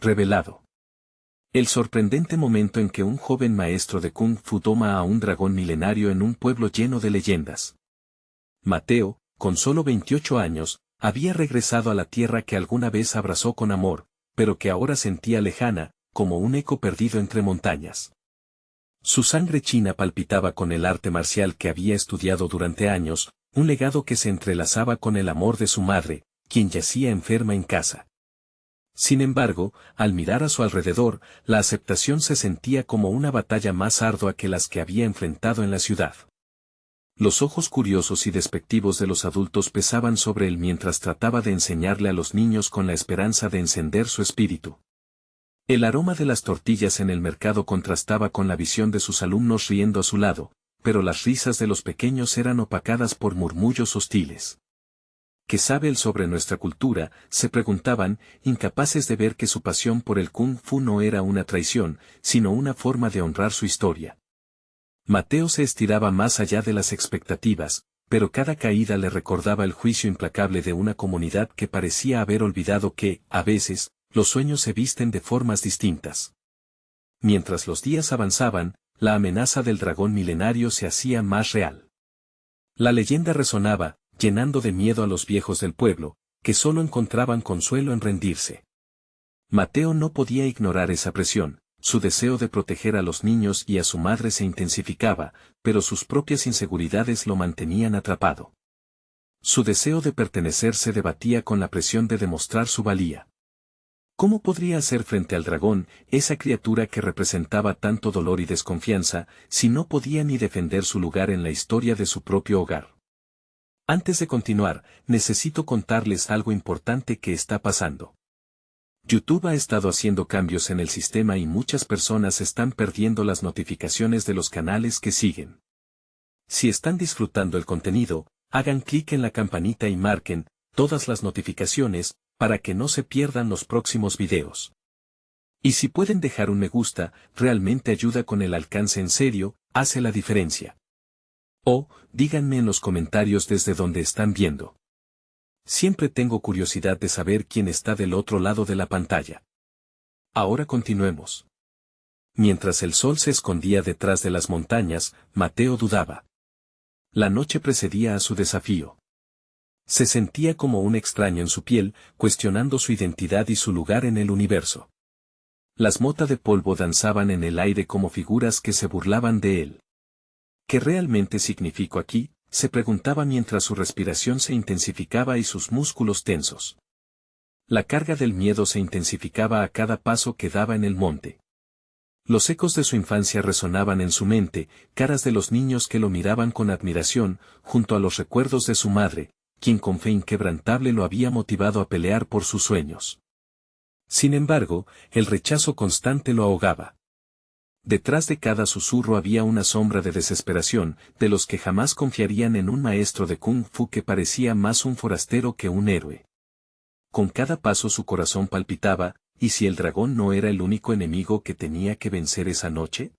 revelado. El sorprendente momento en que un joven maestro de Kung Fu doma a un dragón milenario en un pueblo lleno de leyendas. Mateo, con solo 28 años, había regresado a la tierra que alguna vez abrazó con amor, pero que ahora sentía lejana, como un eco perdido entre montañas. Su sangre china palpitaba con el arte marcial que había estudiado durante años, un legado que se entrelazaba con el amor de su madre, quien yacía enferma en casa. Sin embargo, al mirar a su alrededor, la aceptación se sentía como una batalla más ardua que las que había enfrentado en la ciudad. Los ojos curiosos y despectivos de los adultos pesaban sobre él mientras trataba de enseñarle a los niños con la esperanza de encender su espíritu. El aroma de las tortillas en el mercado contrastaba con la visión de sus alumnos riendo a su lado, pero las risas de los pequeños eran opacadas por murmullos hostiles. ¿Qué sabe él sobre nuestra cultura?, se preguntaban, incapaces de ver que su pasión por el Kung Fu no era una traición, sino una forma de honrar su historia. Mateo se estiraba más allá de las expectativas, pero cada caída le recordaba el juicio implacable de una comunidad que parecía haber olvidado que, a veces, los sueños se visten de formas distintas. Mientras los días avanzaban, la amenaza del dragón milenario se hacía más real. La leyenda resonaba, llenando de miedo a los viejos del pueblo, que solo encontraban consuelo en rendirse. Mateo no podía ignorar esa presión, su deseo de proteger a los niños y a su madre se intensificaba, pero sus propias inseguridades lo mantenían atrapado. Su deseo de pertenecer se debatía con la presión de demostrar su valía. ¿Cómo podría hacer frente al dragón, esa criatura que representaba tanto dolor y desconfianza, si no podía ni defender su lugar en la historia de su propio hogar? Antes de continuar, necesito contarles algo importante que está pasando. YouTube ha estado haciendo cambios en el sistema y muchas personas están perdiendo las notificaciones de los canales que siguen. Si están disfrutando el contenido, hagan clic en la campanita y marquen todas las notificaciones, para que no se pierdan los próximos videos. Y si pueden dejar un me gusta, realmente ayuda con el alcance en serio, hace la diferencia. O, díganme en los comentarios desde donde están viendo. Siempre tengo curiosidad de saber quién está del otro lado de la pantalla. Ahora continuemos. Mientras el sol se escondía detrás de las montañas, Mateo dudaba. La noche precedía a su desafío. Se sentía como un extraño en su piel, cuestionando su identidad y su lugar en el universo. Las motas de polvo danzaban en el aire como figuras que se burlaban de él. ¿Qué realmente significo aquí?, se preguntaba mientras su respiración se intensificaba y sus músculos tensos. La carga del miedo se intensificaba a cada paso que daba en el monte. Los ecos de su infancia resonaban en su mente, caras de los niños que lo miraban con admiración, junto a los recuerdos de su madre, quien con fe inquebrantable lo había motivado a pelear por sus sueños. Sin embargo, el rechazo constante lo ahogaba. Detrás de cada susurro había una sombra de desesperación, de los que jamás confiarían en un maestro de Kung Fu que parecía más un forastero que un héroe. Con cada paso su corazón palpitaba, ¿y si el dragón no era el único enemigo que tenía que vencer esa noche?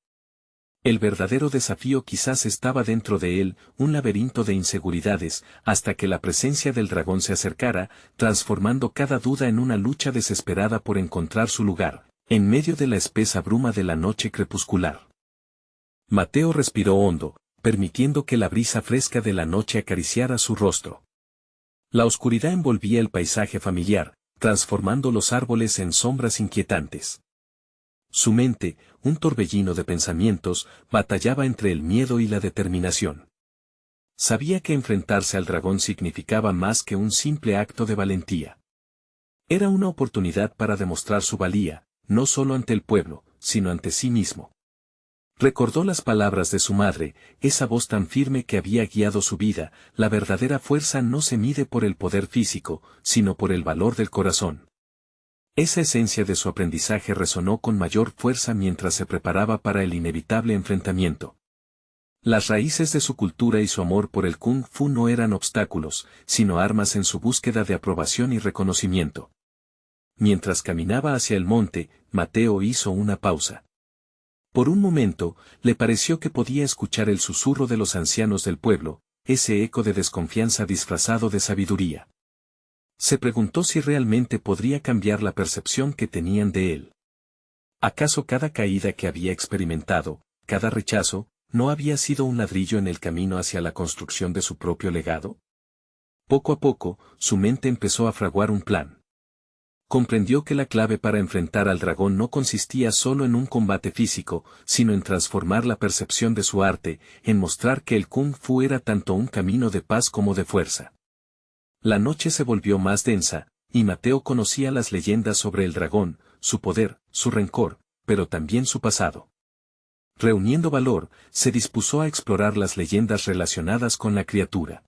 El verdadero desafío quizás estaba dentro de él, un laberinto de inseguridades, hasta que la presencia del dragón se acercara, transformando cada duda en una lucha desesperada por encontrar su lugar, en medio de la espesa bruma de la noche crepuscular. Mateo respiró hondo, permitiendo que la brisa fresca de la noche acariciara su rostro. La oscuridad envolvía el paisaje familiar, transformando los árboles en sombras inquietantes. Su mente, un torbellino de pensamientos, batallaba entre el miedo y la determinación. Sabía que enfrentarse al dragón significaba más que un simple acto de valentía. Era una oportunidad para demostrar su valía, no solo ante el pueblo, sino ante sí mismo. Recordó las palabras de su madre, esa voz tan firme que había guiado su vida: la verdadera fuerza no se mide por el poder físico, sino por el valor del corazón. Esa esencia de su aprendizaje resonó con mayor fuerza mientras se preparaba para el inevitable enfrentamiento. Las raíces de su cultura y su amor por el Kung Fu no eran obstáculos, sino armas en su búsqueda de aprobación y reconocimiento. Mientras caminaba hacia el monte, Mateo hizo una pausa. Por un momento, le pareció que podía escuchar el susurro de los ancianos del pueblo, ese eco de desconfianza disfrazado de sabiduría. Se preguntó si realmente podría cambiar la percepción que tenían de él. ¿Acaso cada caída que había experimentado, cada rechazo, no había sido un ladrillo en el camino hacia la construcción de su propio legado? Poco a poco, su mente empezó a fraguar un plan. Comprendió que la clave para enfrentar al dragón no consistía solo en un combate físico, sino en transformar la percepción de su arte, en mostrar que el Kung Fu era tanto un camino de paz como de fuerza. La noche se volvió más densa, y Mateo conocía las leyendas sobre el dragón, su poder, su rencor, pero también su pasado. Reuniendo valor, se dispuso a explorar las leyendas relacionadas con la criatura.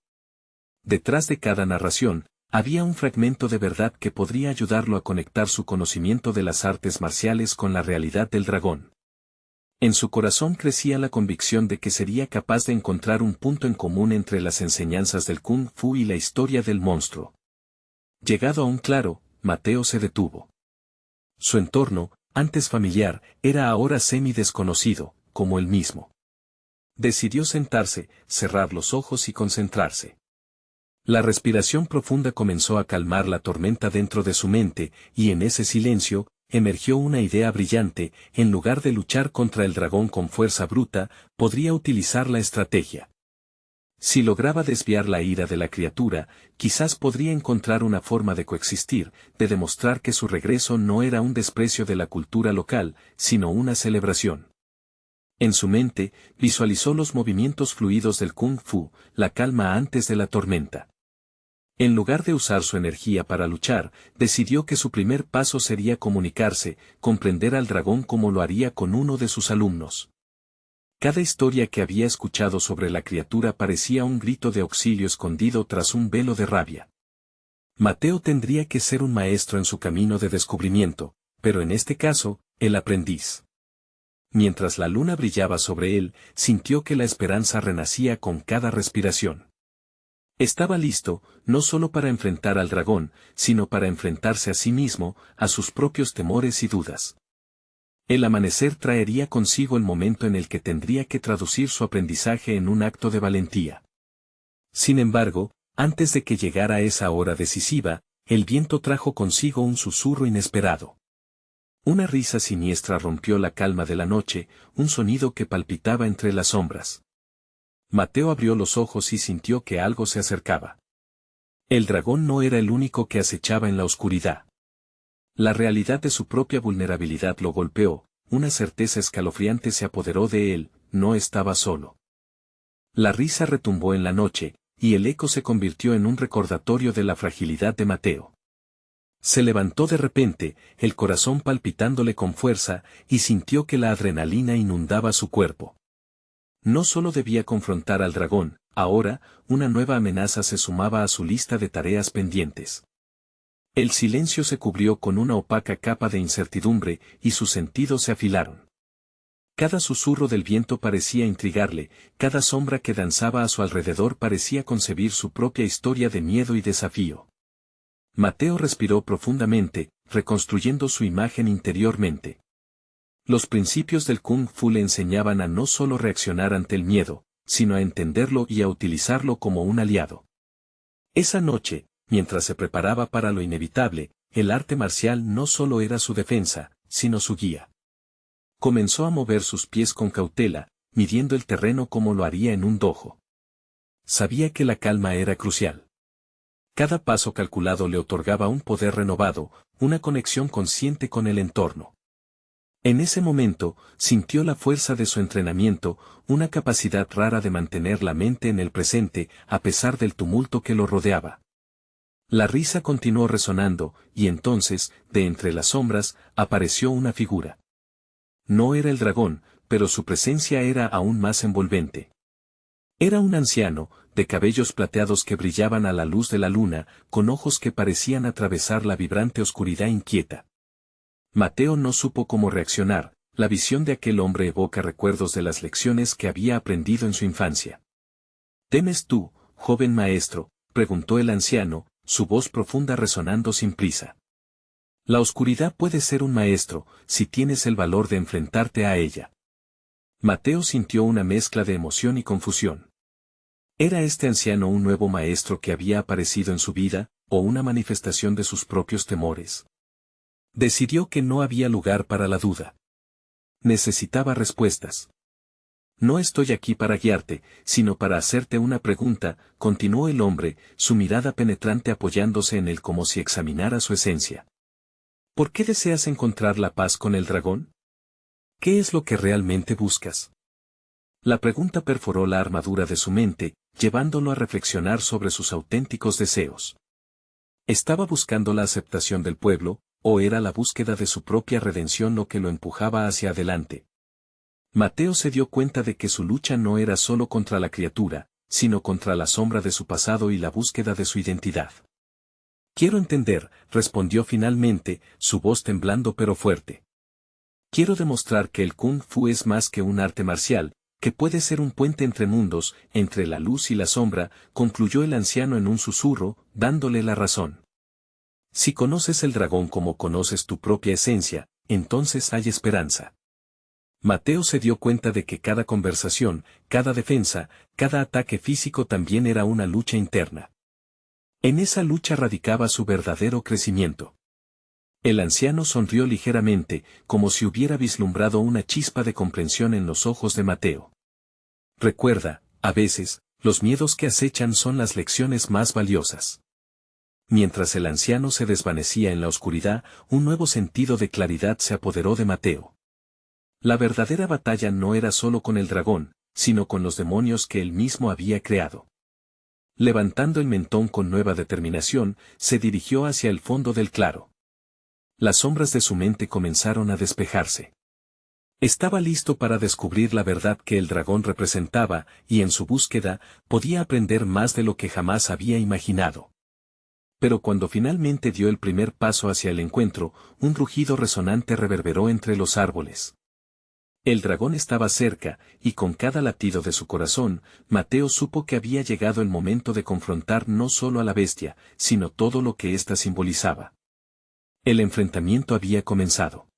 Detrás de cada narración, había un fragmento de verdad que podría ayudarlo a conectar su conocimiento de las artes marciales con la realidad del dragón. En su corazón crecía la convicción de que sería capaz de encontrar un punto en común entre las enseñanzas del Kung Fu y la historia del monstruo. Llegado a un claro, Mateo se detuvo. Su entorno, antes familiar, era ahora semi-desconocido, como él mismo. Decidió sentarse, cerrar los ojos y concentrarse. La respiración profunda comenzó a calmar la tormenta dentro de su mente, y en ese silencio, emergió una idea brillante: en lugar de luchar contra el dragón con fuerza bruta, podría utilizar la estrategia. Si lograba desviar la ira de la criatura, quizás podría encontrar una forma de coexistir, de demostrar que su regreso no era un desprecio de la cultura local, sino una celebración. En su mente, visualizó los movimientos fluidos del Kung Fu, la calma antes de la tormenta. En lugar de usar su energía para luchar, decidió que su primer paso sería comunicarse, comprender al dragón como lo haría con uno de sus alumnos. Cada historia que había escuchado sobre la criatura parecía un grito de auxilio escondido tras un velo de rabia. Mateo tendría que ser un maestro en su camino de descubrimiento, pero en este caso, el aprendiz. Mientras la luna brillaba sobre él, sintió que la esperanza renacía con cada respiración. Estaba listo, no solo para enfrentar al dragón, sino para enfrentarse a sí mismo, a sus propios temores y dudas. El amanecer traería consigo el momento en el que tendría que traducir su aprendizaje en un acto de valentía. Sin embargo, antes de que llegara esa hora decisiva, el viento trajo consigo un susurro inesperado. Una risa siniestra rompió la calma de la noche, un sonido que palpitaba entre las sombras. Mateo abrió los ojos y sintió que algo se acercaba. El dragón no era el único que acechaba en la oscuridad. La realidad de su propia vulnerabilidad lo golpeó, una certeza escalofriante se apoderó de él: no estaba solo. La risa retumbó en la noche, y el eco se convirtió en un recordatorio de la fragilidad de Mateo. Se levantó de repente, el corazón palpitándole con fuerza, y sintió que la adrenalina inundaba su cuerpo. No solo debía confrontar al dragón, ahora, una nueva amenaza se sumaba a su lista de tareas pendientes. El silencio se cubrió con una opaca capa de incertidumbre, y sus sentidos se afilaron. Cada susurro del viento parecía intrigarle, cada sombra que danzaba a su alrededor parecía concebir su propia historia de miedo y desafío. Mateo respiró profundamente, reconstruyendo su imagen interiormente. Los principios del Kung Fu le enseñaban a no solo reaccionar ante el miedo, sino a entenderlo y a utilizarlo como un aliado. Esa noche, mientras se preparaba para lo inevitable, el arte marcial no solo era su defensa, sino su guía. Comenzó a mover sus pies con cautela, midiendo el terreno como lo haría en un dojo. Sabía que la calma era crucial. Cada paso calculado le otorgaba un poder renovado, una conexión consciente con el entorno. En ese momento, sintió la fuerza de su entrenamiento, una capacidad rara de mantener la mente en el presente, a pesar del tumulto que lo rodeaba. La risa continuó resonando, y entonces, de entre las sombras, apareció una figura. No era el dragón, pero su presencia era aún más envolvente. Era un anciano, de cabellos plateados que brillaban a la luz de la luna, con ojos que parecían atravesar la vibrante oscuridad inquieta. Mateo no supo cómo reaccionar, la visión de aquel hombre evoca recuerdos de las lecciones que había aprendido en su infancia. ¿Temes tú, joven maestro?, preguntó el anciano, su voz profunda resonando sin prisa. La oscuridad puede ser un maestro, si tienes el valor de enfrentarte a ella. Mateo sintió una mezcla de emoción y confusión. ¿Era este anciano un nuevo maestro que había aparecido en su vida, o una manifestación de sus propios temores? Decidió que no había lugar para la duda. Necesitaba respuestas. No estoy aquí para guiarte, sino para hacerte una pregunta, continuó el hombre, su mirada penetrante apoyándose en él como si examinara su esencia. ¿Por qué deseas encontrar la paz con el dragón? ¿Qué es lo que realmente buscas? La pregunta perforó la armadura de su mente, llevándolo a reflexionar sobre sus auténticos deseos. ¿Estaba buscando la aceptación del pueblo, o era la búsqueda de su propia redención lo que lo empujaba hacia adelante? Mateo se dio cuenta de que su lucha no era solo contra la criatura, sino contra la sombra de su pasado y la búsqueda de su identidad. Quiero entender, respondió finalmente, su voz temblando pero fuerte. Quiero demostrar que el Kung Fu es más que un arte marcial, que puede ser un puente entre mundos, entre la luz y la sombra, concluyó el anciano en un susurro, dándole la razón. Si conoces el dragón como conoces tu propia esencia, entonces hay esperanza. Mateo se dio cuenta de que cada conversación, cada defensa, cada ataque físico también era una lucha interna. En esa lucha radicaba su verdadero crecimiento. El anciano sonrió ligeramente, como si hubiera vislumbrado una chispa de comprensión en los ojos de Mateo. Recuerda, a veces, los miedos que acechan son las lecciones más valiosas. Mientras el anciano se desvanecía en la oscuridad, un nuevo sentido de claridad se apoderó de Mateo. La verdadera batalla no era solo con el dragón, sino con los demonios que él mismo había creado. Levantando el mentón con nueva determinación, se dirigió hacia el fondo del claro. Las sombras de su mente comenzaron a despejarse. Estaba listo para descubrir la verdad que el dragón representaba, y en su búsqueda, podía aprender más de lo que jamás había imaginado. Pero cuando finalmente dio el primer paso hacia el encuentro, un rugido resonante reverberó entre los árboles. El dragón estaba cerca, y con cada latido de su corazón, Mateo supo que había llegado el momento de confrontar no solo a la bestia, sino todo lo que ésta simbolizaba. El enfrentamiento había comenzado.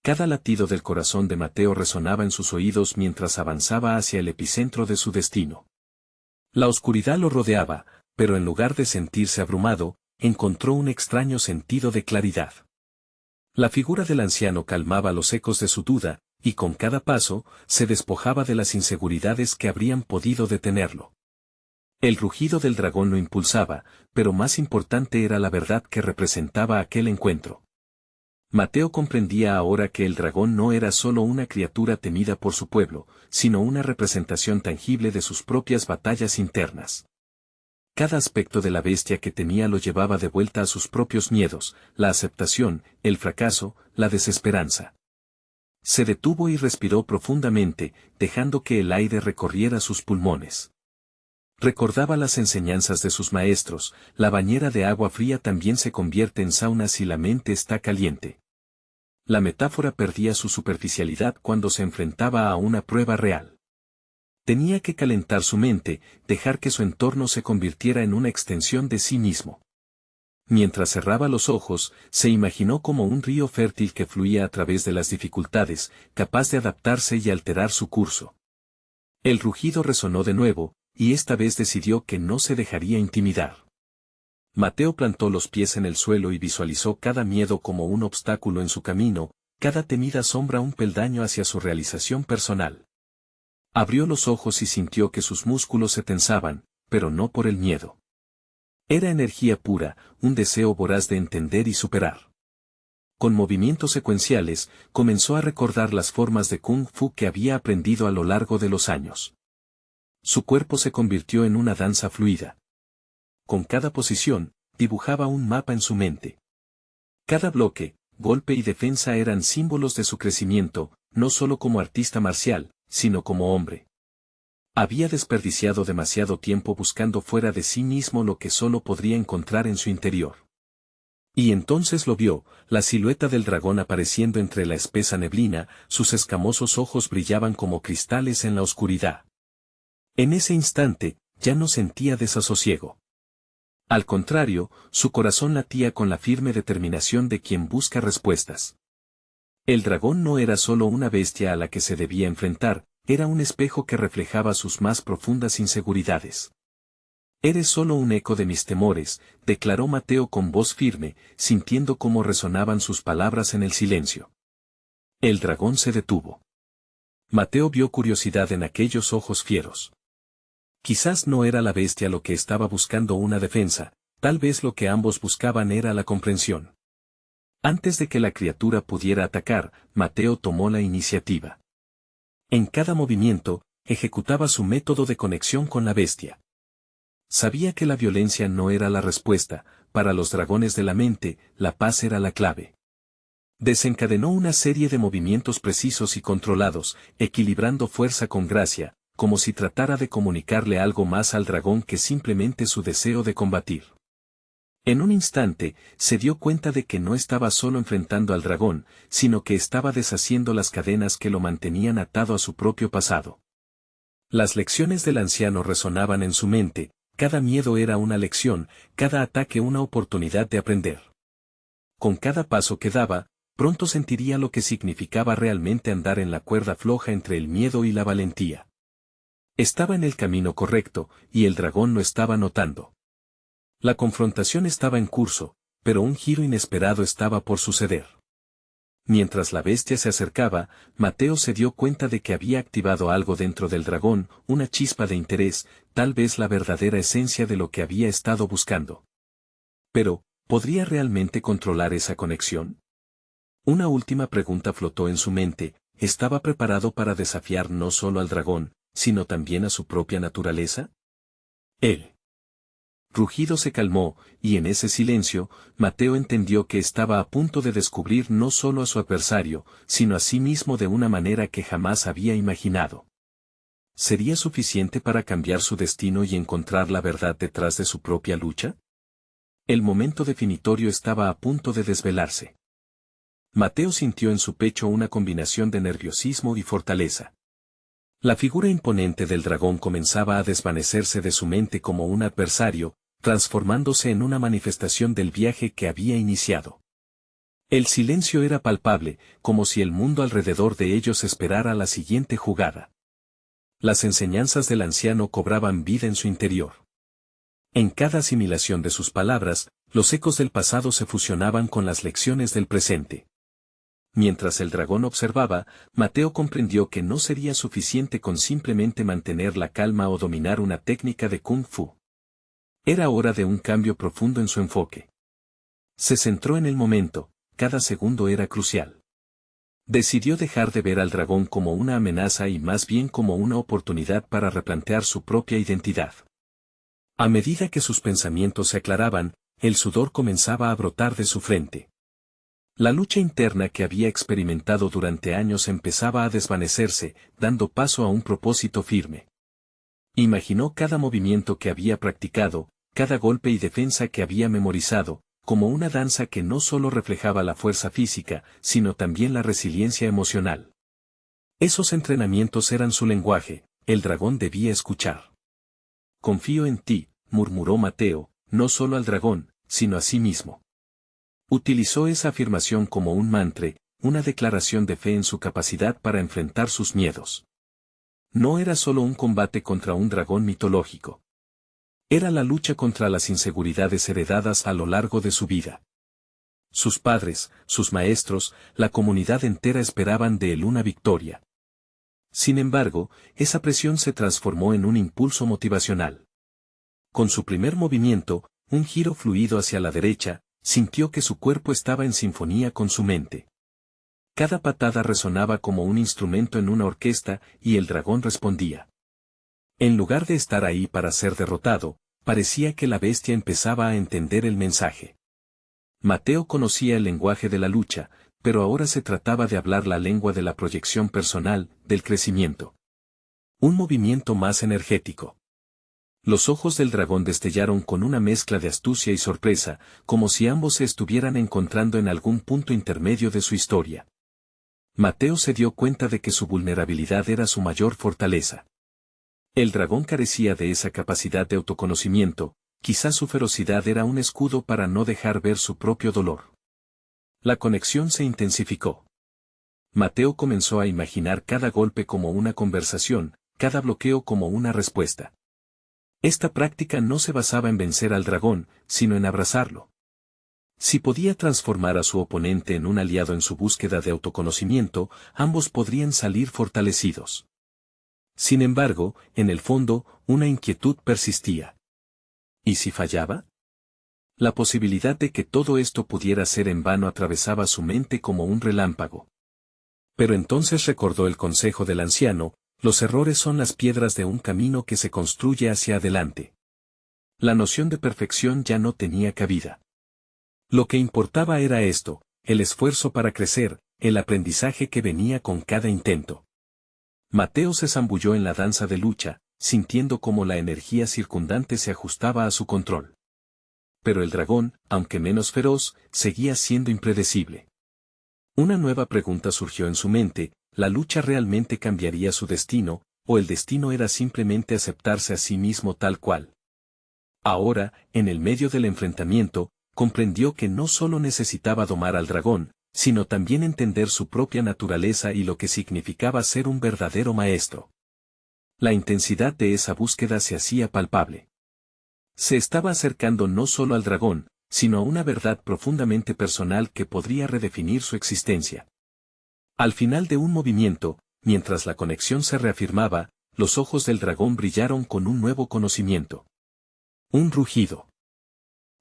Cada latido del corazón de Mateo resonaba en sus oídos mientras avanzaba hacia el epicentro de su destino. La oscuridad lo rodeaba, pero en lugar de sentirse abrumado, encontró un extraño sentido de claridad. La figura del anciano calmaba los ecos de su duda, y con cada paso, se despojaba de las inseguridades que habrían podido detenerlo. El rugido del dragón lo impulsaba, pero más importante era la verdad que representaba aquel encuentro. Mateo comprendía ahora que el dragón no era solo una criatura temida por su pueblo, sino una representación tangible de sus propias batallas internas. Cada aspecto de la bestia que temía lo llevaba de vuelta a sus propios miedos, la aceptación, el fracaso, la desesperanza. Se detuvo y respiró profundamente, dejando que el aire recorriera sus pulmones. Recordaba las enseñanzas de sus maestros, la bañera de agua fría también se convierte en sauna si la mente está caliente. La metáfora perdía su superficialidad cuando se enfrentaba a una prueba real. Tenía que calentar su mente, dejar que su entorno se convirtiera en una extensión de sí mismo. Mientras cerraba los ojos, se imaginó como un río fértil que fluía a través de las dificultades, capaz de adaptarse y alterar su curso. El rugido resonó de nuevo, y esta vez decidió que no se dejaría intimidar. Mateo plantó los pies en el suelo y visualizó cada miedo como un obstáculo en su camino, cada temida sombra un peldaño hacia su realización personal. Abrió los ojos y sintió que sus músculos se tensaban, pero no por el miedo. Era energía pura, un deseo voraz de entender y superar. Con movimientos secuenciales, comenzó a recordar las formas de Kung Fu que había aprendido a lo largo de los años. Su cuerpo se convirtió en una danza fluida. Con cada posición, dibujaba un mapa en su mente. Cada bloque, golpe y defensa eran símbolos de su crecimiento, no solo como artista marcial, sino como hombre. Había desperdiciado demasiado tiempo buscando fuera de sí mismo lo que solo podría encontrar en su interior. Y entonces lo vio, la silueta del dragón apareciendo entre la espesa neblina, sus escamosos ojos brillaban como cristales en la oscuridad. En ese instante, ya no sentía desasosiego. Al contrario, su corazón latía con la firme determinación de quien busca respuestas. El dragón no era solo una bestia a la que se debía enfrentar, era un espejo que reflejaba sus más profundas inseguridades. Eres solo un eco de mis temores, declaró Mateo con voz firme, sintiendo cómo resonaban sus palabras en el silencio. El dragón se detuvo. Mateo vio curiosidad en aquellos ojos fieros. Quizás no era la bestia lo que estaba buscando una defensa, tal vez lo que ambos buscaban era la comprensión. Antes de que la criatura pudiera atacar, Mateo tomó la iniciativa. En cada movimiento, ejecutaba su método de conexión con la bestia. Sabía que la violencia no era la respuesta, para los dragones de la mente, la paz era la clave. Desencadenó una serie de movimientos precisos y controlados, equilibrando fuerza con gracia, como si tratara de comunicarle algo más al dragón que simplemente su deseo de combatir. En un instante, se dio cuenta de que no estaba solo enfrentando al dragón, sino que estaba deshaciendo las cadenas que lo mantenían atado a su propio pasado. Las lecciones del anciano resonaban en su mente, cada miedo era una lección, cada ataque una oportunidad de aprender. Con cada paso que daba, pronto sentiría lo que significaba realmente andar en la cuerda floja entre el miedo y la valentía. Estaba en el camino correcto, y el dragón lo estaba notando. La confrontación estaba en curso, pero un giro inesperado estaba por suceder. Mientras la bestia se acercaba, Mateo se dio cuenta de que había activado algo dentro del dragón, una chispa de interés, tal vez la verdadera esencia de lo que había estado buscando. Pero, ¿podría realmente controlar esa conexión? Una última pregunta flotó en su mente, ¿estaba preparado para desafiar no solo al dragón, sino también a su propia naturaleza? El rugido se calmó, y en ese silencio, Mateo entendió que estaba a punto de descubrir no solo a su adversario, sino a sí mismo de una manera que jamás había imaginado. ¿Sería suficiente para cambiar su destino y encontrar la verdad detrás de su propia lucha? El momento definitorio estaba a punto de desvelarse. Mateo sintió en su pecho una combinación de nerviosismo y fortaleza. La figura imponente del dragón comenzaba a desvanecerse de su mente como un adversario, transformándose en una manifestación del viaje que había iniciado. El silencio era palpable, como si el mundo alrededor de ellos esperara la siguiente jugada. Las enseñanzas del anciano cobraban vida en su interior. En cada asimilación de sus palabras, los ecos del pasado se fusionaban con las lecciones del presente. Mientras el dragón observaba, Mateo comprendió que no sería suficiente con simplemente mantener la calma o dominar una técnica de Kung Fu. Era hora de un cambio profundo en su enfoque. Se centró en el momento, cada segundo era crucial. Decidió dejar de ver al dragón como una amenaza y más bien como una oportunidad para replantear su propia identidad. A medida que sus pensamientos se aclaraban, el sudor comenzaba a brotar de su frente. La lucha interna que había experimentado durante años empezaba a desvanecerse, dando paso a un propósito firme. Imaginó cada movimiento que había practicado, cada golpe y defensa que había memorizado, como una danza que no solo reflejaba la fuerza física, sino también la resiliencia emocional. Esos entrenamientos eran su lenguaje, el dragón debía escuchar. Confío en ti, murmuró Mateo, no solo al dragón, sino a sí mismo. Utilizó esa afirmación como un mantra, una declaración de fe en su capacidad para enfrentar sus miedos. No era solo un combate contra un dragón mitológico. Era la lucha contra las inseguridades heredadas a lo largo de su vida. Sus padres, sus maestros, la comunidad entera esperaban de él una victoria. Sin embargo, esa presión se transformó en un impulso motivacional. Con su primer movimiento, un giro fluido hacia la derecha, sintió que su cuerpo estaba en sinfonía con su mente. Cada patada resonaba como un instrumento en una orquesta y el dragón respondía. En lugar de estar ahí para ser derrotado, parecía que la bestia empezaba a entender el mensaje. Mateo conocía el lenguaje de la lucha, pero ahora se trataba de hablar la lengua de la proyección personal, del crecimiento. Un movimiento más energético. Los ojos del dragón destellaron con una mezcla de astucia y sorpresa, como si ambos se estuvieran encontrando en algún punto intermedio de su historia. Mateo se dio cuenta de que su vulnerabilidad era su mayor fortaleza. El dragón carecía de esa capacidad de autoconocimiento, quizás su ferocidad era un escudo para no dejar ver su propio dolor. La conexión se intensificó. Mateo comenzó a imaginar cada golpe como una conversación, cada bloqueo como una respuesta. Esta práctica no se basaba en vencer al dragón, sino en abrazarlo. Si podía transformar a su oponente en un aliado en su búsqueda de autoconocimiento, ambos podrían salir fortalecidos. Sin embargo, en el fondo, una inquietud persistía. ¿Y si fallaba? La posibilidad de que todo esto pudiera ser en vano atravesaba su mente como un relámpago. Pero entonces recordó el consejo del anciano: los errores son las piedras de un camino que se construye hacia adelante. La noción de perfección ya no tenía cabida. Lo que importaba era esto: el esfuerzo para crecer, el aprendizaje que venía con cada intento. Mateo se zambulló en la danza de lucha, sintiendo cómo la energía circundante se ajustaba a su control. Pero el dragón, aunque menos feroz, seguía siendo impredecible. Una nueva pregunta surgió en su mente: ¿la lucha realmente cambiaría su destino, o el destino era simplemente aceptarse a sí mismo tal cual? Ahora, en el medio del enfrentamiento, comprendió que no solo necesitaba domar al dragón, sino también entender su propia naturaleza y lo que significaba ser un verdadero maestro. La intensidad de esa búsqueda se hacía palpable. Se estaba acercando no solo al dragón, sino a una verdad profundamente personal que podría redefinir su existencia. Al final de un movimiento, mientras la conexión se reafirmaba, los ojos del dragón brillaron con un nuevo conocimiento. Un rugido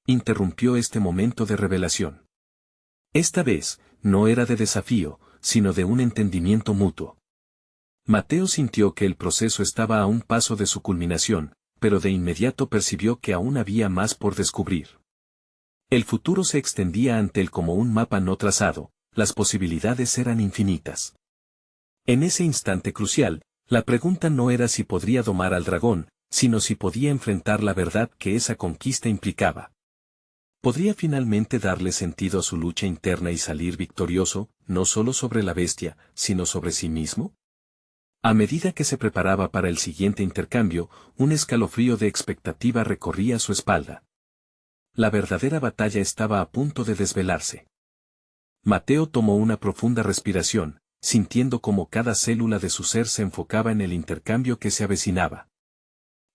interrumpió este momento de revelación. Esta vez, no era de desafío, sino de un entendimiento mutuo. Mateo sintió que el proceso estaba a un paso de su culminación, pero de inmediato percibió que aún había más por descubrir. El futuro se extendía ante él como un mapa no trazado, las posibilidades eran infinitas. En ese instante crucial, la pregunta no era si podría domar al dragón, sino si podía enfrentar la verdad que esa conquista implicaba. ¿Podría finalmente darle sentido a su lucha interna y salir victorioso, no solo sobre la bestia, sino sobre sí mismo? A medida que se preparaba para el siguiente intercambio, un escalofrío de expectativa recorría su espalda. La verdadera batalla estaba a punto de desvelarse. Mateo tomó una profunda respiración, sintiendo cómo cada célula de su ser se enfocaba en el intercambio que se avecinaba.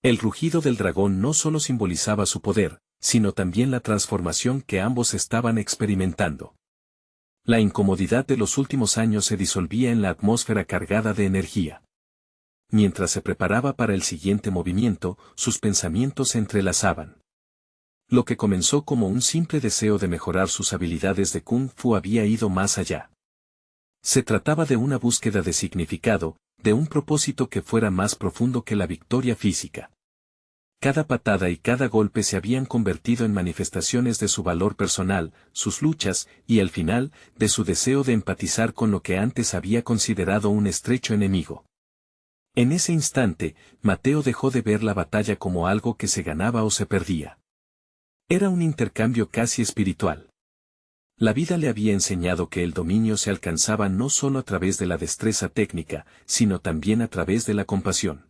El rugido del dragón no solo simbolizaba su poder, sino también la transformación que ambos estaban experimentando. La incomodidad de los últimos años se disolvía en la atmósfera cargada de energía. Mientras se preparaba para el siguiente movimiento, sus pensamientos se entrelazaban. Lo que comenzó como un simple deseo de mejorar sus habilidades de Kung Fu había ido más allá. Se trataba de una búsqueda de significado, de un propósito que fuera más profundo que la victoria física. Cada patada y cada golpe se habían convertido en manifestaciones de su valor personal, sus luchas, y al final, de su deseo de empatizar con lo que antes había considerado un estrecho enemigo. En ese instante, Mateo dejó de ver la batalla como algo que se ganaba o se perdía. Era un intercambio casi espiritual. La vida le había enseñado que el dominio se alcanzaba no solo a través de la destreza técnica, sino también a través de la compasión.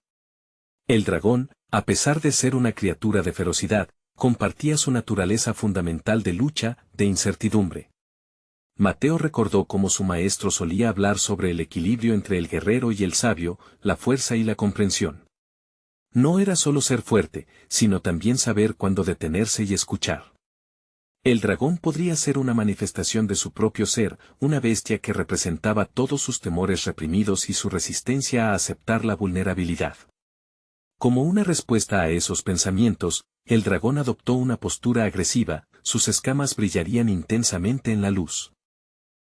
El dragón, a pesar de ser una criatura de ferocidad, compartía su naturaleza fundamental de lucha, de incertidumbre. Mateo recordó cómo su maestro solía hablar sobre el equilibrio entre el guerrero y el sabio, la fuerza y la comprensión. No era solo ser fuerte, sino también saber cuándo detenerse y escuchar. El dragón podría ser una manifestación de su propio ser, una bestia que representaba todos sus temores reprimidos y su resistencia a aceptar la vulnerabilidad. Como una respuesta a esos pensamientos, el dragón adoptó una postura agresiva, sus escamas brillarían intensamente en la luz.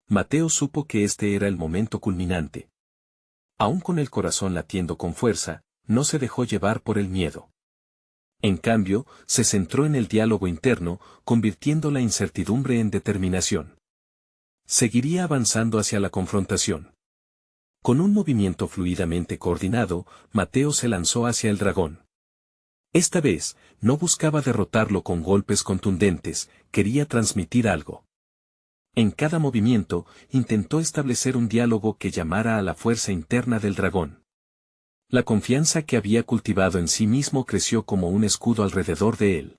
Mateo supo que este era el momento culminante. Aún con el corazón latiendo con fuerza, no se dejó llevar por el miedo. En cambio, se centró en el diálogo interno, convirtiendo la incertidumbre en determinación. Seguiría avanzando hacia la confrontación. Con un movimiento fluidamente coordinado, Mateo se lanzó hacia el dragón. Esta vez, no buscaba derrotarlo con golpes contundentes, quería transmitir algo. En cada movimiento, intentó establecer un diálogo que llamara a la fuerza interna del dragón. La confianza que había cultivado en sí mismo creció como un escudo alrededor de él.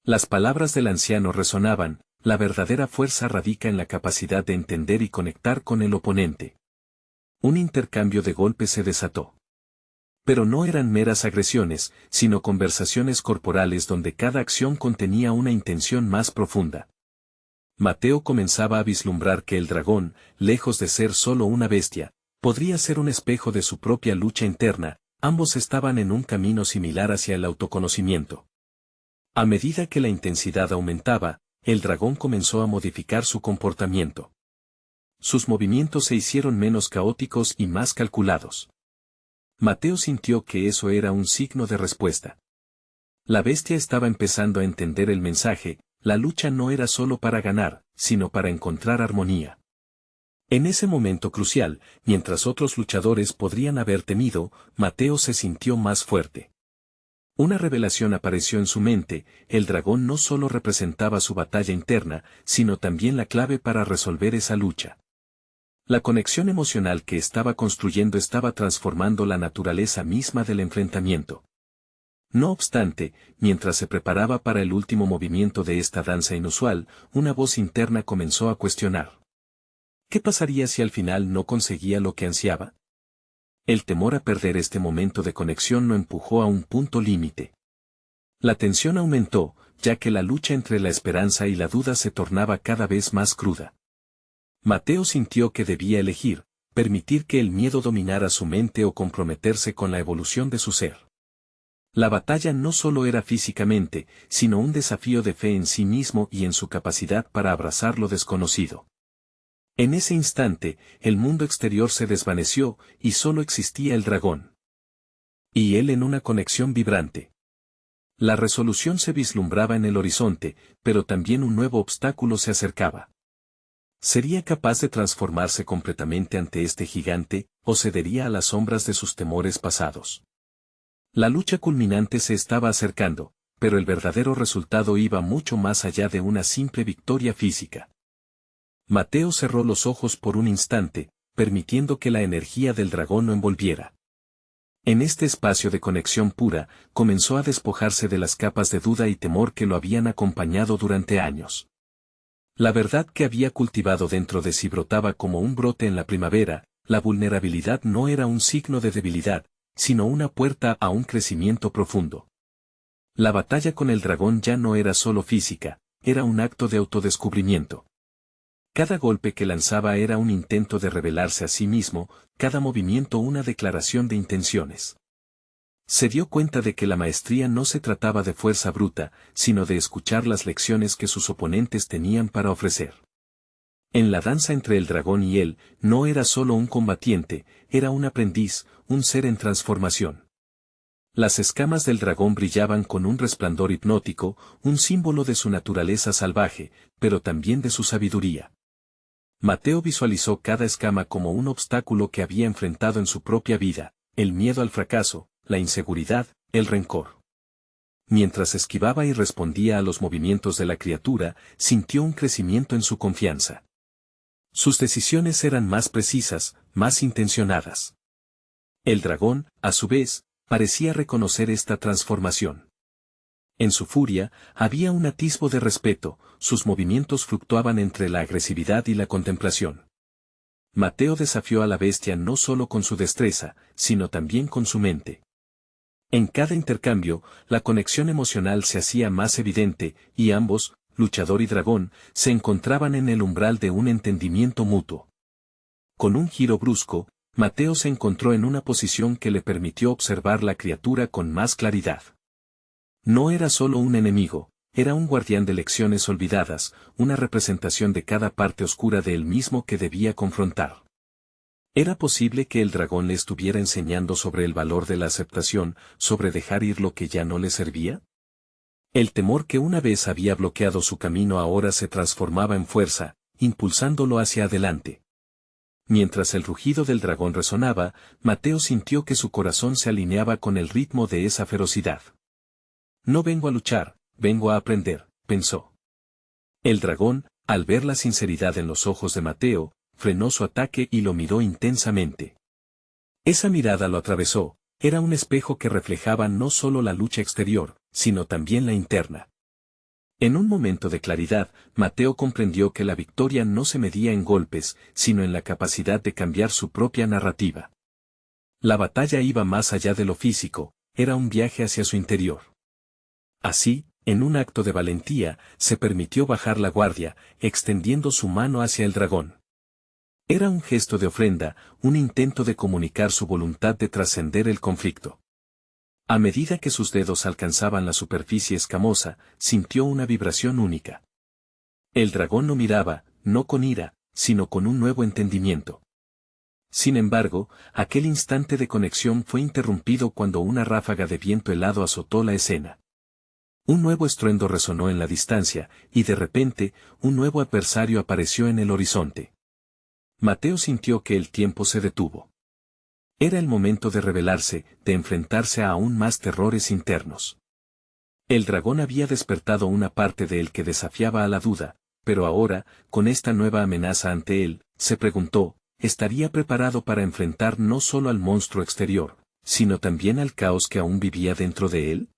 Las palabras del anciano resonaban: la verdadera fuerza radica en la capacidad de entender y conectar con el oponente. Un intercambio de golpes se desató. Pero no eran meras agresiones, sino conversaciones corporales donde cada acción contenía una intención más profunda. Mateo comenzaba a vislumbrar que el dragón, lejos de ser solo una bestia, podría ser un espejo de su propia lucha interna. Ambos estaban en un camino similar hacia el autoconocimiento. A medida que la intensidad aumentaba, el dragón comenzó a modificar su comportamiento. Sus movimientos se hicieron menos caóticos y más calculados. Mateo sintió que eso era un signo de respuesta. La bestia estaba empezando a entender el mensaje: la lucha no era solo para ganar, sino para encontrar armonía. En ese momento crucial, mientras otros luchadores podrían haber temido, Mateo se sintió más fuerte. Una revelación apareció en su mente: el dragón no solo representaba su batalla interna, sino también la clave para resolver esa lucha. La conexión emocional que estaba construyendo estaba transformando la naturaleza misma del enfrentamiento. No obstante, mientras se preparaba para el último movimiento de esta danza inusual, una voz interna comenzó a cuestionar. ¿Qué pasaría si al final no conseguía lo que ansiaba? El temor a perder este momento de conexión lo empujó a un punto límite. La tensión aumentó, ya que la lucha entre la esperanza y la duda se tornaba cada vez más cruda. Mateo sintió que debía elegir: permitir que el miedo dominara su mente o comprometerse con la evolución de su ser. La batalla no solo era físicamente, sino un desafío de fe en sí mismo y en su capacidad para abrazar lo desconocido. En ese instante, el mundo exterior se desvaneció y solo existía el dragón. Y él en una conexión vibrante. La resolución se vislumbraba en el horizonte, pero también un nuevo obstáculo se acercaba. ¿Sería capaz de transformarse completamente ante este gigante, o cedería a las sombras de sus temores pasados? La lucha culminante se estaba acercando, pero el verdadero resultado iba mucho más allá de una simple victoria física. Mateo cerró los ojos por un instante, permitiendo que la energía del dragón lo envolviera. En este espacio de conexión pura, comenzó a despojarse de las capas de duda y temor que lo habían acompañado durante años. La verdad que había cultivado dentro de sí brotaba como un brote en la primavera: la vulnerabilidad no era un signo de debilidad, sino una puerta a un crecimiento profundo. La batalla con el dragón ya no era solo física, era un acto de autodescubrimiento. Cada golpe que lanzaba era un intento de revelarse a sí mismo, cada movimiento una declaración de intenciones. Se dio cuenta de que la maestría no se trataba de fuerza bruta, sino de escuchar las lecciones que sus oponentes tenían para ofrecer. En la danza entre el dragón y él, no era solo un combatiente, era un aprendiz, un ser en transformación. Las escamas del dragón brillaban con un resplandor hipnótico, un símbolo de su naturaleza salvaje, pero también de su sabiduría. Mateo visualizó cada escama como un obstáculo que había enfrentado en su propia vida: el miedo al fracaso, la inseguridad, el rencor. Mientras esquivaba y respondía a los movimientos de la criatura, sintió un crecimiento en su confianza. Sus decisiones eran más precisas, más intencionadas. El dragón, a su vez, parecía reconocer esta transformación. En su furia, había un atisbo de respeto, sus movimientos fluctuaban entre la agresividad y la contemplación. Mateo desafió a la bestia no solo con su destreza, sino también con su mente. En cada intercambio, la conexión emocional se hacía más evidente, y ambos, luchador y dragón, se encontraban en el umbral de un entendimiento mutuo. Con un giro brusco, Mateo se encontró en una posición que le permitió observar la criatura con más claridad. No era solo un enemigo, era un guardián de lecciones olvidadas, una representación de cada parte oscura de él mismo que debía confrontar. ¿Era posible que el dragón le estuviera enseñando sobre el valor de la aceptación, sobre dejar ir lo que ya no le servía? El temor que una vez había bloqueado su camino ahora se transformaba en fuerza, impulsándolo hacia adelante. Mientras el rugido del dragón resonaba, Mateo sintió que su corazón se alineaba con el ritmo de esa ferocidad. No vengo a luchar, vengo a aprender, pensó. El dragón, al ver la sinceridad en los ojos de Mateo, frenó su ataque y lo miró intensamente. Esa mirada lo atravesó, era un espejo que reflejaba no solo la lucha exterior, sino también la interna. En un momento de claridad, Mateo comprendió que la victoria no se medía en golpes, sino en la capacidad de cambiar su propia narrativa. La batalla iba más allá de lo físico, era un viaje hacia su interior. Así, en un acto de valentía, se permitió bajar la guardia, extendiendo su mano hacia el dragón. Era un gesto de ofrenda, un intento de comunicar su voluntad de trascender el conflicto. A medida que sus dedos alcanzaban la superficie escamosa, sintió una vibración única. El dragón lo miraba, no con ira, sino con un nuevo entendimiento. Sin embargo, aquel instante de conexión fue interrumpido cuando una ráfaga de viento helado azotó la escena. Un nuevo estruendo resonó en la distancia, y de repente, un nuevo adversario apareció en el horizonte. Mateo sintió que el tiempo se detuvo. Era el momento de rebelarse, de enfrentarse a aún más terrores internos. El dragón había despertado una parte de él que desafiaba a la duda, pero ahora, con esta nueva amenaza ante él, se preguntó, ¿estaría preparado para enfrentar no solo al monstruo exterior, sino también al caos que aún vivía dentro de él?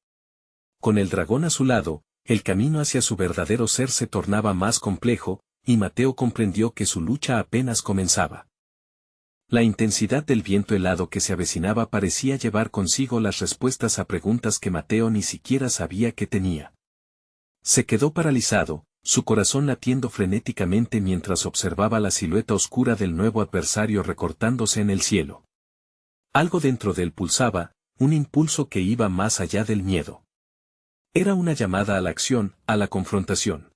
Con el dragón a su lado, el camino hacia su verdadero ser se tornaba más complejo, y Mateo comprendió que su lucha apenas comenzaba. La intensidad del viento helado que se avecinaba parecía llevar consigo las respuestas a preguntas que Mateo ni siquiera sabía que tenía. Se quedó paralizado, su corazón latiendo frenéticamente mientras observaba la silueta oscura del nuevo adversario recortándose en el cielo. Algo dentro de él pulsaba, un impulso que iba más allá del miedo. Era una llamada a la acción, a la confrontación.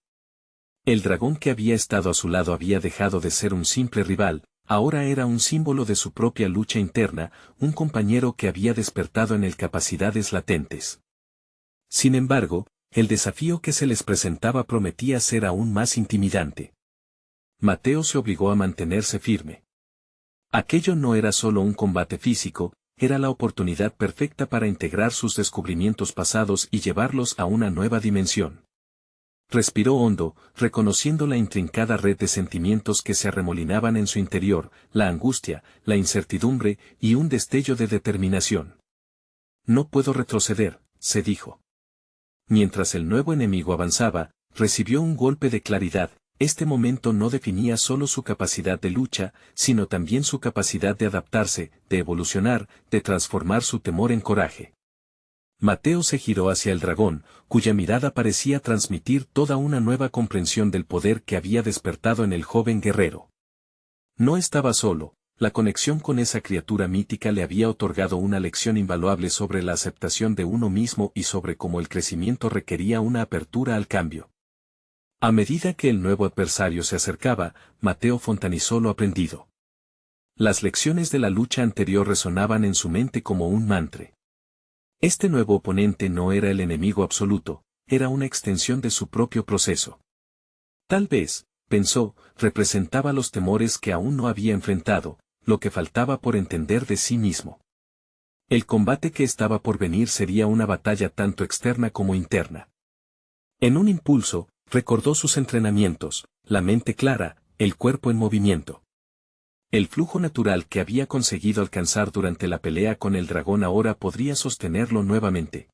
El dragón que había estado a su lado había dejado de ser un simple rival, ahora era un símbolo de su propia lucha interna, un compañero que había despertado en él capacidades latentes. Sin embargo, el desafío que se les presentaba prometía ser aún más intimidante. Mateo se obligó a mantenerse firme. Aquello no era solo un combate físico, era la oportunidad perfecta para integrar sus descubrimientos pasados y llevarlos a una nueva dimensión. Respiró hondo, reconociendo la intrincada red de sentimientos que se arremolinaban en su interior, la angustia, la incertidumbre y un destello de determinación. No puedo retroceder, se dijo. Mientras el nuevo enemigo avanzaba, recibió un golpe de claridad. Este momento no definía solo su capacidad de lucha, sino también su capacidad de adaptarse, de evolucionar, de transformar su temor en coraje. Mateo se giró hacia el dragón, cuya mirada parecía transmitir toda una nueva comprensión del poder que había despertado en el joven guerrero. No estaba solo, la conexión con esa criatura mítica le había otorgado una lección invaluable sobre la aceptación de uno mismo y sobre cómo el crecimiento requería una apertura al cambio. A medida que el nuevo adversario se acercaba, Mateo fontanizó lo aprendido. Las lecciones de la lucha anterior resonaban en su mente como un mantra. Este nuevo oponente no era el enemigo absoluto, era una extensión de su propio proceso. Tal vez, pensó, representaba los temores que aún no había enfrentado, lo que faltaba por entender de sí mismo. El combate que estaba por venir sería una batalla tanto externa como interna. En un impulso, recordó sus entrenamientos, la mente clara, el cuerpo en movimiento. El flujo natural que había conseguido alcanzar durante la pelea con el dragón ahora podría sostenerlo nuevamente.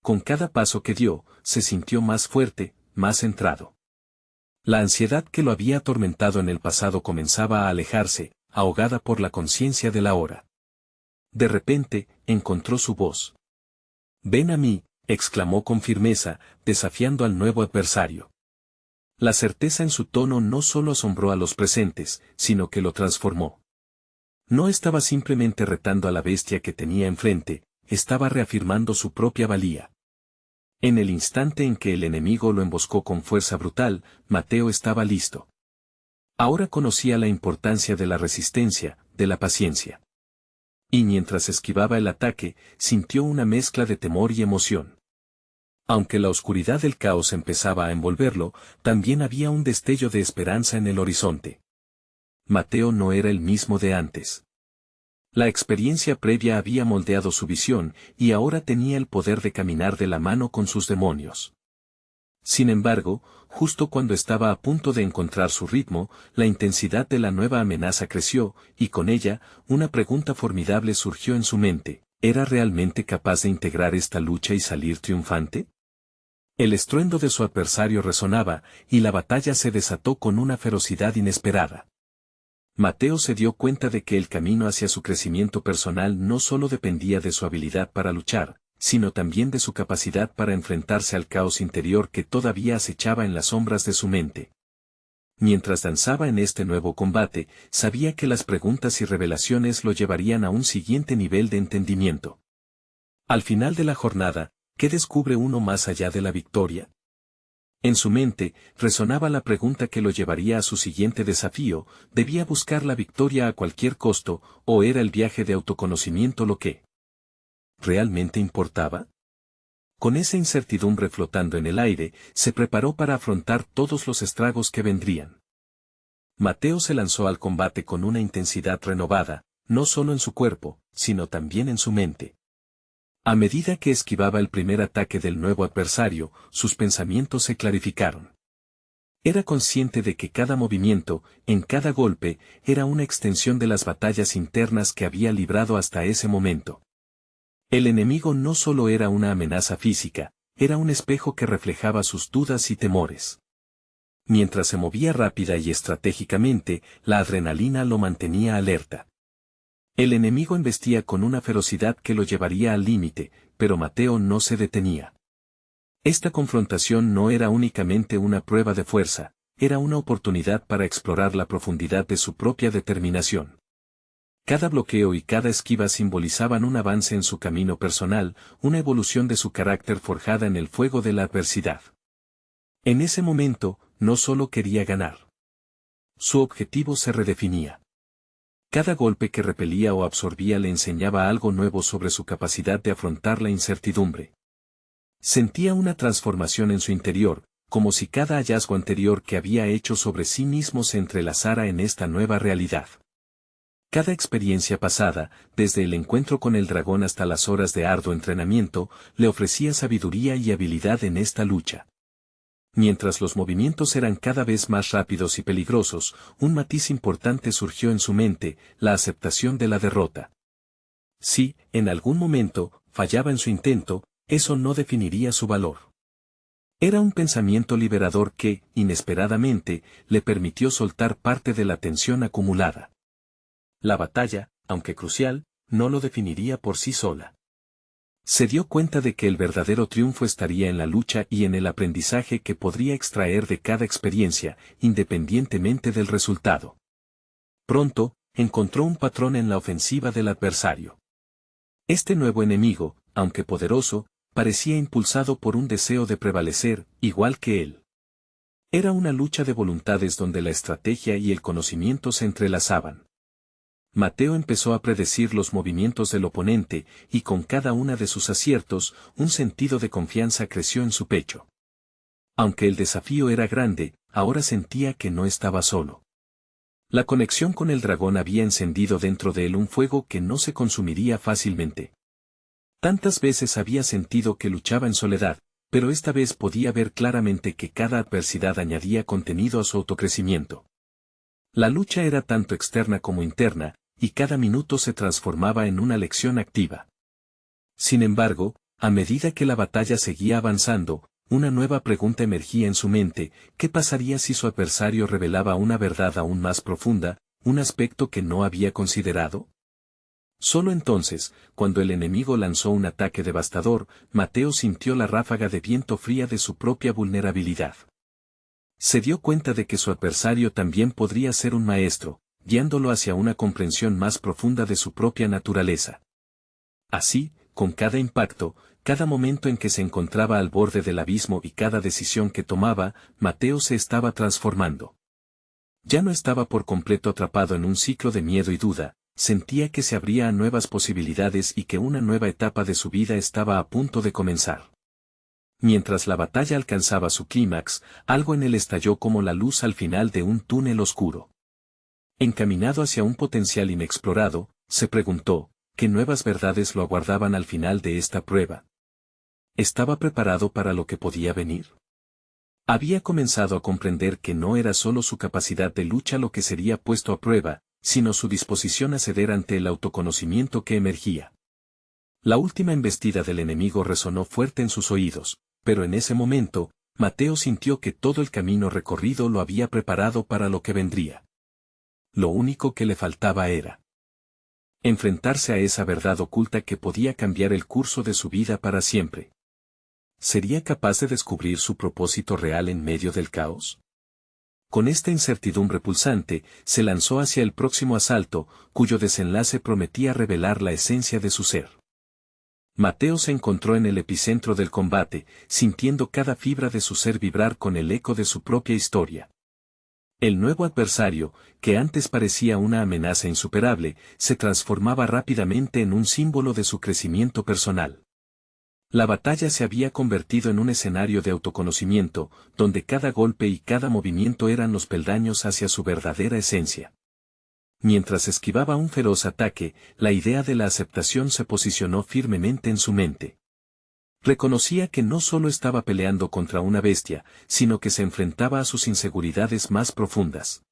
Con cada paso que dio, se sintió más fuerte, más centrado. La ansiedad que lo había atormentado en el pasado comenzaba a alejarse, ahogada por la conciencia de la hora. De repente, encontró su voz. «Ven a mí», exclamó con firmeza, desafiando al nuevo adversario. La certeza en su tono no solo asombró a los presentes, sino que lo transformó. No estaba simplemente retando a la bestia que tenía enfrente, estaba reafirmando su propia valía. En el instante en que el enemigo lo emboscó con fuerza brutal, Mateo estaba listo. Ahora conocía la importancia de la resistencia, de la paciencia. Y mientras esquivaba el ataque, sintió una mezcla de temor y emoción. Aunque la oscuridad del caos empezaba a envolverlo, también había un destello de esperanza en el horizonte. Mateo no era el mismo de antes. La experiencia previa había moldeado su visión, y ahora tenía el poder de caminar de la mano con sus demonios. Sin embargo, justo cuando estaba a punto de encontrar su ritmo, la intensidad de la nueva amenaza creció, y con ella, una pregunta formidable surgió en su mente: ¿era realmente capaz de integrar esta lucha y salir triunfante? El estruendo de su adversario resonaba, y la batalla se desató con una ferocidad inesperada. Mateo se dio cuenta de que el camino hacia su crecimiento personal no solo dependía de su habilidad para luchar, sino también de su capacidad para enfrentarse al caos interior que todavía acechaba en las sombras de su mente. Mientras danzaba en este nuevo combate, sabía que las preguntas y revelaciones lo llevarían a un siguiente nivel de entendimiento. Al final de la jornada, ¿qué descubre uno más allá de la victoria? En su mente, resonaba la pregunta que lo llevaría a su siguiente desafío: ¿debía buscar la victoria a cualquier costo, o era el viaje de autoconocimiento lo que realmente importaba? Con esa incertidumbre flotando en el aire, se preparó para afrontar todos los estragos que vendrían. Mateo se lanzó al combate con una intensidad renovada, no solo en su cuerpo, sino también en su mente. A medida que esquivaba el primer ataque del nuevo adversario, sus pensamientos se clarificaron. Era consciente de que cada movimiento, en cada golpe, era una extensión de las batallas internas que había librado hasta ese momento. El enemigo no solo era una amenaza física, era un espejo que reflejaba sus dudas y temores. Mientras se movía rápida y estratégicamente, la adrenalina lo mantenía alerta. El enemigo embestía con una ferocidad que lo llevaría al límite, pero Mateo no se detenía. Esta confrontación no era únicamente una prueba de fuerza, era una oportunidad para explorar la profundidad de su propia determinación. Cada bloqueo y cada esquiva simbolizaban un avance en su camino personal, una evolución de su carácter forjada en el fuego de la adversidad. En ese momento, no solo quería ganar. Su objetivo se redefinía. Cada golpe que repelía o absorbía le enseñaba algo nuevo sobre su capacidad de afrontar la incertidumbre. Sentía una transformación en su interior, como si cada hallazgo anterior que había hecho sobre sí mismo se entrelazara en esta nueva realidad. Cada experiencia pasada, desde el encuentro con el dragón hasta las horas de arduo entrenamiento, le ofrecía sabiduría y habilidad en esta lucha. Mientras los movimientos eran cada vez más rápidos y peligrosos, un matiz importante surgió en su mente: la aceptación de la derrota. Si, en algún momento, fallaba en su intento, eso no definiría su valor. Era un pensamiento liberador que, inesperadamente, le permitió soltar parte de la tensión acumulada. La batalla, aunque crucial, no lo definiría por sí sola. Se dio cuenta de que el verdadero triunfo estaría en la lucha y en el aprendizaje que podría extraer de cada experiencia, independientemente del resultado. Pronto, encontró un patrón en la ofensiva del adversario. Este nuevo enemigo, aunque poderoso, parecía impulsado por un deseo de prevalecer, igual que él. Era una lucha de voluntades donde la estrategia y el conocimiento se entrelazaban. Mateo empezó a predecir los movimientos del oponente, y con cada una de sus aciertos, un sentido de confianza creció en su pecho. Aunque el desafío era grande, ahora sentía que no estaba solo. La conexión con el dragón había encendido dentro de él un fuego que no se consumiría fácilmente. Tantas veces había sentido que luchaba en soledad, pero esta vez podía ver claramente que cada adversidad añadía contenido a su autocrecimiento. La lucha era tanto externa como interna, y cada minuto se transformaba en una lección activa. Sin embargo, a medida que la batalla seguía avanzando, una nueva pregunta emergía en su mente: ¿qué pasaría si su adversario revelaba una verdad aún más profunda, un aspecto que no había considerado? Solo entonces, cuando el enemigo lanzó un ataque devastador, Mateo sintió la ráfaga de viento fría de su propia vulnerabilidad. Se dio cuenta de que su adversario también podría ser un maestro, guiándolo hacia una comprensión más profunda de su propia naturaleza. Así, con cada impacto, cada momento en que se encontraba al borde del abismo y cada decisión que tomaba, Mateo se estaba transformando. Ya no estaba por completo atrapado en un ciclo de miedo y duda, sentía que se abría a nuevas posibilidades y que una nueva etapa de su vida estaba a punto de comenzar. Mientras la batalla alcanzaba su clímax, algo en él estalló como la luz al final de un túnel oscuro. Encaminado hacia un potencial inexplorado, se preguntó: ¿qué nuevas verdades lo aguardaban al final de esta prueba? ¿Estaba preparado para lo que podía venir? Había comenzado a comprender que no era solo su capacidad de lucha lo que sería puesto a prueba, sino su disposición a ceder ante el autoconocimiento que emergía. La última embestida del enemigo resonó fuerte en sus oídos, pero en ese momento, Mateo sintió que todo el camino recorrido lo había preparado para lo que vendría. Lo único que le faltaba era enfrentarse a esa verdad oculta que podía cambiar el curso de su vida para siempre. ¿Sería capaz de descubrir su propósito real en medio del caos? Con esta incertidumbre pulsante, se lanzó hacia el próximo asalto, cuyo desenlace prometía revelar la esencia de su ser. Mateo se encontró en el epicentro del combate, sintiendo cada fibra de su ser vibrar con el eco de su propia historia. El nuevo adversario, que antes parecía una amenaza insuperable, se transformaba rápidamente en un símbolo de su crecimiento personal. La batalla se había convertido en un escenario de autoconocimiento, donde cada golpe y cada movimiento eran los peldaños hacia su verdadera esencia. Mientras esquivaba un feroz ataque, la idea de la aceptación se posicionó firmemente en su mente. Reconocía que no solo estaba peleando contra una bestia, sino que se enfrentaba a sus inseguridades más profundas.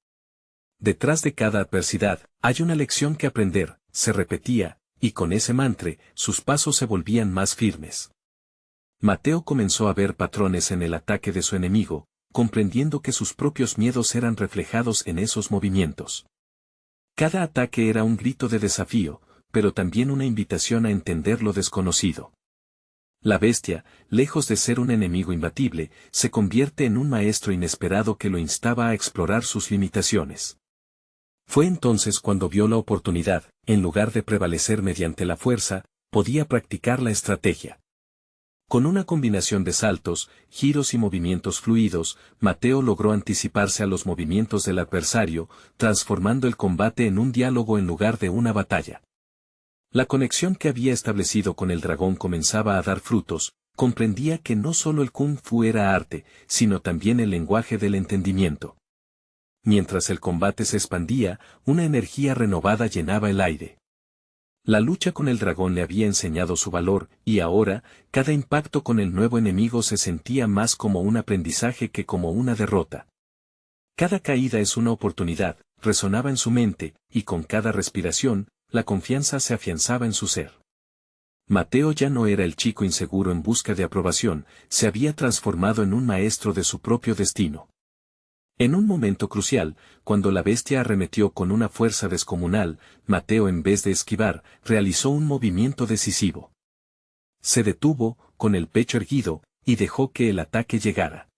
Detrás de cada adversidad, hay una lección que aprender, se repetía, y con ese mantra, sus pasos se volvían más firmes. Mateo comenzó a ver patrones en el ataque de su enemigo, comprendiendo que sus propios miedos eran reflejados en esos movimientos. Cada ataque era un grito de desafío, pero también una invitación a entender lo desconocido. La bestia, lejos de ser un enemigo imbatible, se convierte en un maestro inesperado que lo instaba a explorar sus limitaciones. Fue entonces cuando vio la oportunidad, en lugar de prevalecer mediante la fuerza, podía practicar la estrategia. Con una combinación de saltos, giros y movimientos fluidos, Mateo logró anticiparse a los movimientos del adversario, transformando el combate en un diálogo en lugar de una batalla. La conexión que había establecido con el dragón comenzaba a dar frutos, comprendía que no solo el kung fu era arte, sino también el lenguaje del entendimiento. Mientras el combate se expandía, una energía renovada llenaba el aire. La lucha con el dragón le había enseñado su valor, y ahora, cada impacto con el nuevo enemigo se sentía más como un aprendizaje que como una derrota. Cada caída es una oportunidad, resonaba en su mente, y con cada respiración, la confianza se afianzaba en su ser. Mateo ya no era el chico inseguro en busca de aprobación, se había transformado en un maestro de su propio destino. En un momento crucial, cuando la bestia arremetió con una fuerza descomunal, Mateo, en vez de esquivar, realizó un movimiento decisivo. Se detuvo, con el pecho erguido, y dejó que el ataque llegara.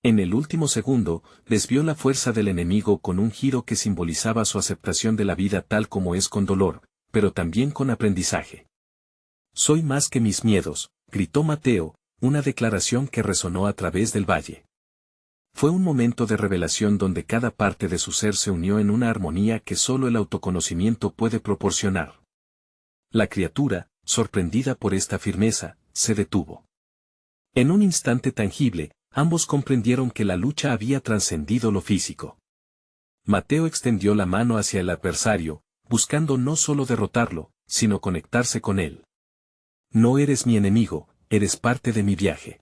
En el último segundo, desvió la fuerza del enemigo con un giro que simbolizaba su aceptación de la vida tal como es, con dolor, pero también con aprendizaje. «Soy más que mis miedos», gritó Mateo, una declaración que resonó a través del valle. Fue un momento de revelación donde cada parte de su ser se unió en una armonía que solo el autoconocimiento puede proporcionar. La criatura, sorprendida por esta firmeza, se detuvo. En un instante tangible, ambos comprendieron que la lucha había trascendido lo físico. Mateo extendió la mano hacia el adversario, buscando no solo derrotarlo, sino conectarse con él. «No eres mi enemigo, eres parte de mi viaje.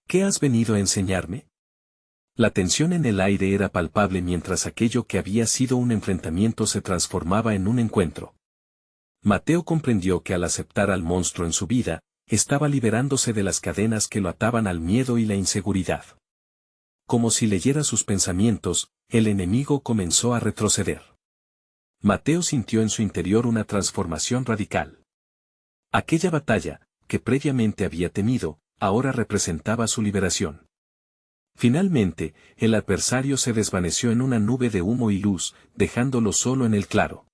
¿Qué has venido a enseñarme?». La tensión en el aire era palpable mientras aquello que había sido un enfrentamiento se transformaba en un encuentro. Mateo comprendió que al aceptar al monstruo en su vida, estaba liberándose de las cadenas que lo ataban al miedo y la inseguridad. Como si leyera sus pensamientos, el enemigo comenzó a retroceder. Mateo sintió en su interior una transformación radical. Aquella batalla, que previamente había temido, ahora representaba su liberación. Finalmente, el adversario se desvaneció en una nube de humo y luz, dejándolo solo en el claro.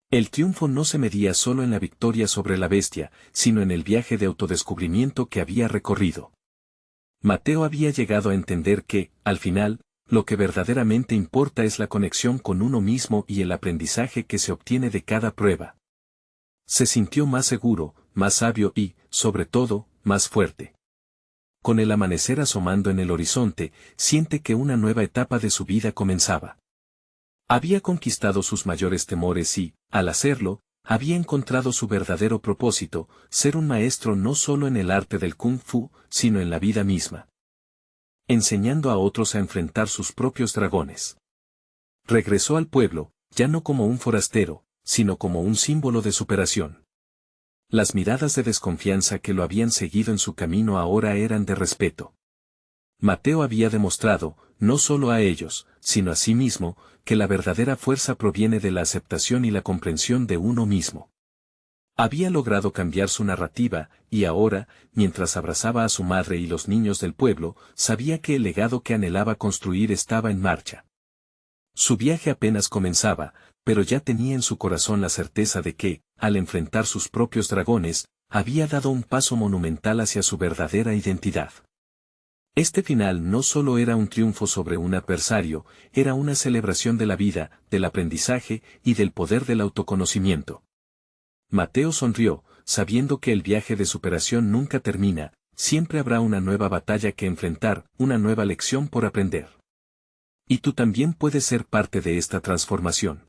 El triunfo no se medía solo en la victoria sobre la bestia, sino en el viaje de autodescubrimiento que había recorrido. Mateo había llegado a entender que, al final, lo que verdaderamente importa es la conexión con uno mismo y el aprendizaje que se obtiene de cada prueba. Se sintió más seguro, más sabio y, sobre todo, más fuerte. Con el amanecer asomando en el horizonte, siente que una nueva etapa de su vida comenzaba. Había conquistado sus mayores temores y, al hacerlo, había encontrado su verdadero propósito, ser un maestro no solo en el arte del kung fu, sino en la vida misma. Enseñando a otros a enfrentar sus propios dragones. Regresó al pueblo, ya no como un forastero, sino como un símbolo de superación. Las miradas de desconfianza que lo habían seguido en su camino ahora eran de respeto. Mateo había demostrado, no solo a ellos, sino a sí mismo, que la verdadera fuerza proviene de la aceptación y la comprensión de uno mismo. Había logrado cambiar su narrativa, y ahora, mientras abrazaba a su madre y los niños del pueblo, sabía que el legado que anhelaba construir estaba en marcha. Su viaje apenas comenzaba, pero ya tenía en su corazón la certeza de que, al enfrentar sus propios dragones, había dado un paso monumental hacia su verdadera identidad. Este final no solo era un triunfo sobre un adversario, era una celebración de la vida, del aprendizaje y del poder del autoconocimiento. Mateo sonrió, sabiendo que el viaje de superación nunca termina, siempre habrá una nueva batalla que enfrentar, una nueva lección por aprender. Y tú también puedes ser parte de esta transformación.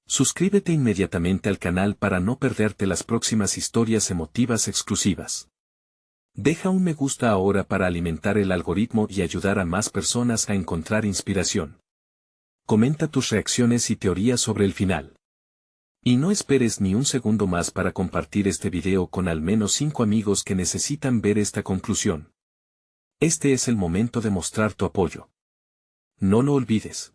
Suscríbete inmediatamente al canal para no perderte las próximas historias emotivas exclusivas. Deja un me gusta ahora para alimentar el algoritmo y ayudar a más personas a encontrar inspiración. Comenta tus reacciones y teorías sobre el final. Y no esperes ni un segundo más para compartir este video con al menos 5 amigos que necesitan ver esta conclusión. Este es el momento de mostrar tu apoyo. No lo olvides.